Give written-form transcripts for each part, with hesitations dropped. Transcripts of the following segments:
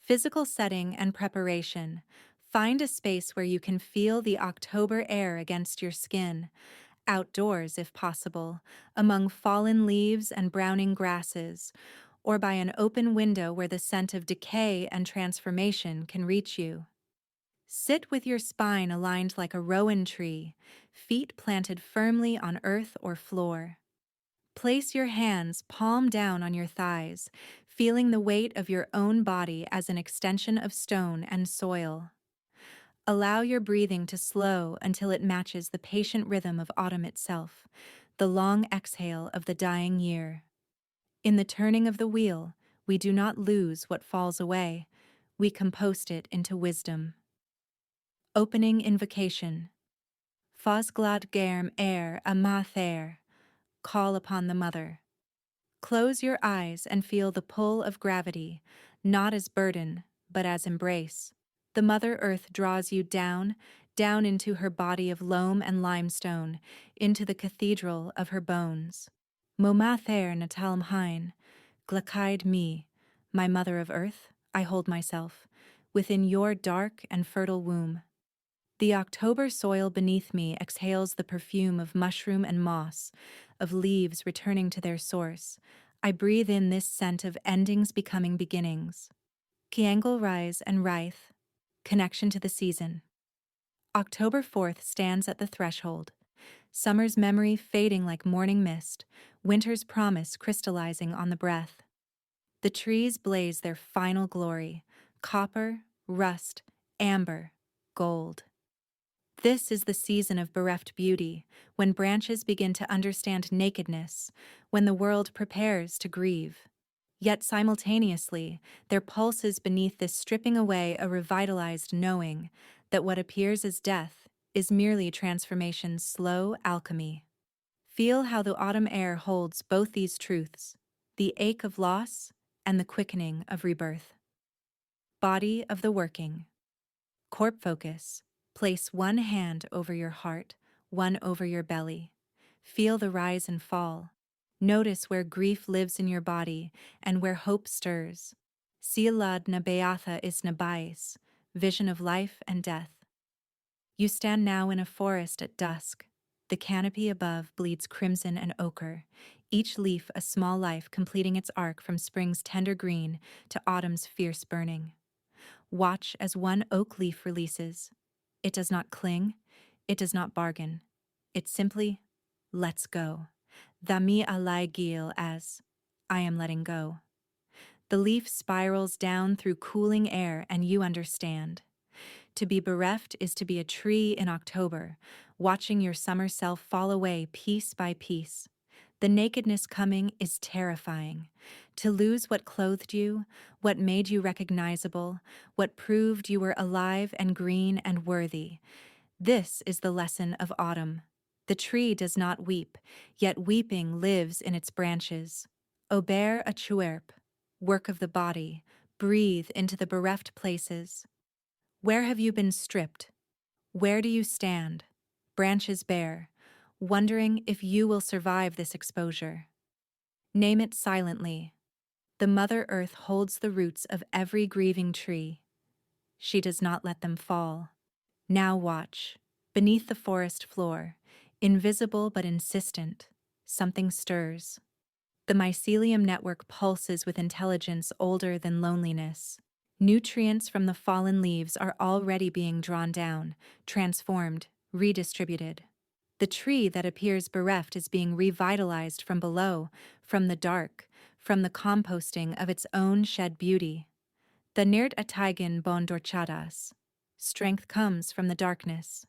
Physical setting and preparation. Find a space where you can feel the October air against your skin, outdoors if possible, among fallen leaves and browning grasses, or by an open window where the scent of decay and transformation can reach you. Sit with your spine aligned like a rowan tree, feet planted firmly on earth or floor. Place your hands palm down on your thighs, feeling the weight of your own body as an extension of stone and soil. Allow your breathing to slow until it matches the patient rhythm of autumn itself, the long exhale of the dying year. In the turning of the wheel, we do not lose what falls away, we compost it into wisdom. Opening invocation. Fos glad germ a mather. Call upon the mother. Close your eyes and feel the pull of gravity, not as burden, but as embrace. The Mother Earth draws you down, down into her body of loam and limestone, into the cathedral of her bones. Momather natalm hein, glakaid me, my Mother of Earth, I hold myself, within your dark and fertile womb. The October soil beneath me exhales the perfume of mushroom and moss, of leaves returning to their source. I breathe in this scent of endings becoming beginnings. Kiangle rise and writhe. Connection to the season. October 4th stands at the threshold. Summer's memory fading like morning mist, winter's promise crystallizing on the breath. The trees blaze their final glory, copper, rust, amber, gold. This is the season of bereft beauty, when branches begin to understand nakedness, when the world prepares to grieve. Yet simultaneously, there pulses beneath this stripping away a revitalized knowing that what appears as death is merely transformation's slow alchemy. Feel how the autumn air holds both these truths, the ache of loss and the quickening of rebirth. Body of the working. Corp focus. Place one hand over your heart, one over your belly. Feel the rise and fall. Notice where grief lives in your body and where hope stirs. Silad na beatha is nabais, vision of life and death. You stand now in a forest at dusk. The canopy above bleeds crimson and ochre, each leaf a small life completing its arc from spring's tender green to autumn's fierce burning. Watch as one oak leaf releases. It does not cling, it does not bargain. It simply lets go. Dami alai gil as I am letting go. The leaf spirals down through cooling air and you understand. To be bereft is to be a tree in October, watching your summer self fall away piece by piece. The nakedness coming is terrifying. To lose what clothed you, what made you recognizable, what proved you were alive and green and worthy. This is the lesson of autumn. The tree does not weep, yet weeping lives in its branches. Ober a chuerp, work of the body, breathe into the bereft places. Where have you been stripped? Where do you stand, branches bare, wondering if you will survive this exposure? Name it silently. The Mother Earth holds the roots of every grieving tree. She does not let them fall. Now watch. Beneath the forest floor, invisible but insistent, something stirs. The mycelium network pulses with intelligence older than loneliness. Nutrients from the fallen leaves are already being drawn down, transformed, redistributed. The tree that appears bereft is being revitalized from below, from the dark, from the composting of its own shed beauty. The nirt ataigen bon dorchadas. Strength comes from the darkness.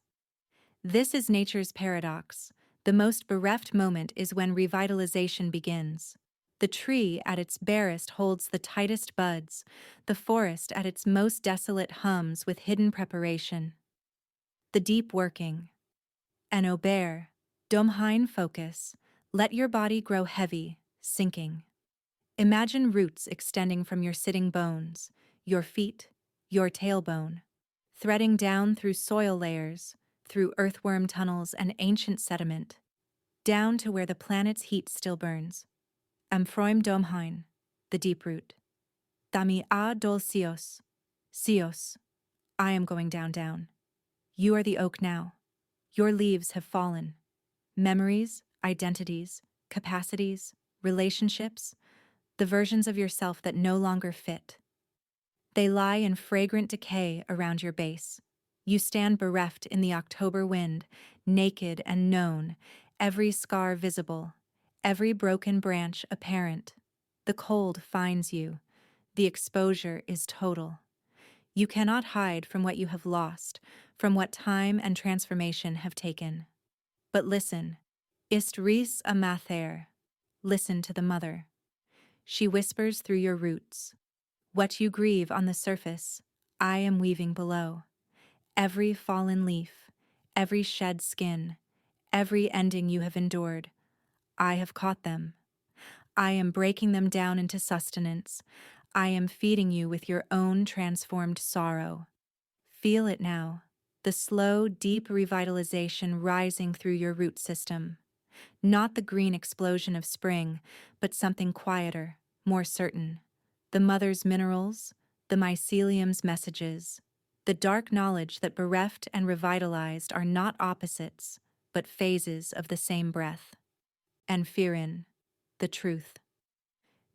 This is nature's paradox. The most bereft moment is when revitalization begins. The tree at its barest holds the tightest buds, the forest at its most desolate hums with hidden preparation. The deep working. An ober, domhein focus, let your body grow heavy, sinking. Imagine roots extending from your sitting bones, your feet, your tailbone, threading down through soil layers, through earthworm tunnels and ancient sediment, down to where the planet's heat still burns. Amfroim domhein, the deep root. Dami a dolcios, Sios, I am going down, down. You are the oak now. Your leaves have fallen. Memories, identities, capacities, relationships, the versions of yourself that no longer fit. They lie in fragrant decay around your base. You stand bereft in the October wind, naked and known, every scar visible, every broken branch apparent. The cold finds you. The exposure is total. You cannot hide from what you have lost, from what time and transformation have taken. But listen, ist ris a mather. Listen to the mother. She whispers through your roots. What you grieve on the surface, I am weaving below. Every fallen leaf, every shed skin, every ending you have endured, I have caught them. I am breaking them down into sustenance. I am feeding you with your own transformed sorrow. Feel it now, the slow, deep revitalization rising through your root system. Not the green explosion of spring, but something quieter, more certain. The mother's minerals, the mycelium's messages, the dark knowledge that bereft and revitalized are not opposites, but phases of the same breath. And Firin, the truth.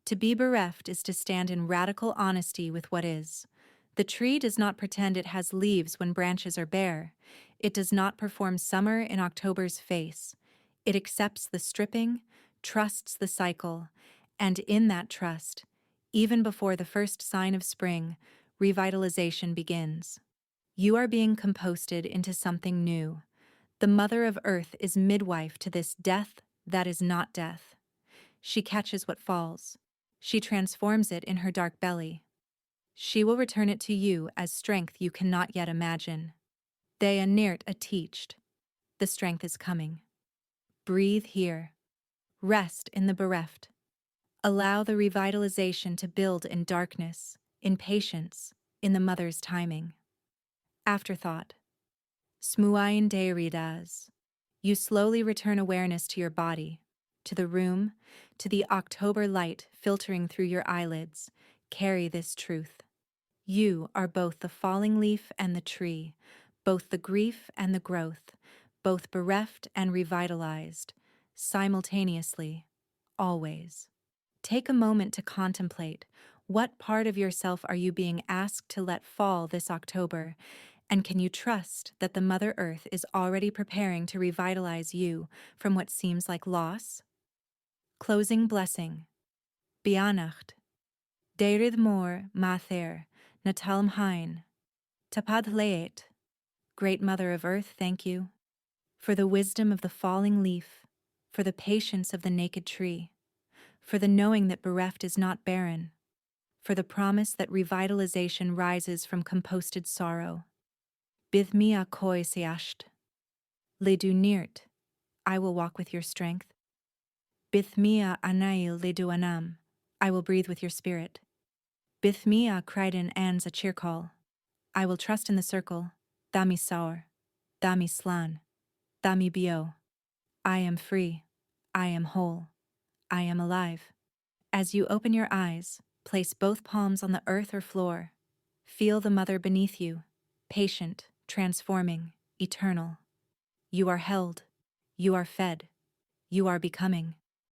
To be bereft is to stand in radical honesty with what is. The tree does not pretend it has leaves when branches are bare. It does not perform summer in October's face. It accepts the stripping, trusts the cycle, and in that trust, even before the first sign of spring, revitalization begins. You are being composted into something new. The Mother of Earth is midwife to this death that is not death. She catches what falls. She transforms it in her dark belly. She will return it to you as strength you cannot yet imagine. They anert a teached. The strength is coming. Breathe here. Rest in the bereft. Allow the revitalization to build in darkness, in patience, in the mother's timing. Afterthought. Smuain deiridas. You slowly return awareness to your body, to the room, to the October light filtering through your eyelids. Carry this truth. You are both the falling leaf and the tree, both the grief and the growth, both bereft and revitalized, simultaneously, always. Take a moment to contemplate what part of yourself are you being asked to let fall this October, and can you trust that the Mother Earth is already preparing to revitalize you from what seems like loss? Closing blessing. Beannacht. Deirid mor mather, natalm hain. Tapad leet. Great Mother of Earth, thank you. For the wisdom of the falling leaf, for the patience of the naked tree, for the knowing that bereft is not barren, for the promise that revitalization rises from composted sorrow. Bith mia koi seasht. Le du nirt, I will walk with your strength. Bith mia anail le du anam, I will breathe with your spirit. Bith mia crieden ans a cheer call, I will trust in the circle. Dami saur, dami slan, dami bio. I am free, I am whole, I am alive. As you open your eyes, place both palms on the earth or floor. Feel the mother beneath you, patient, transforming, eternal. You are held, you are fed, you are becoming.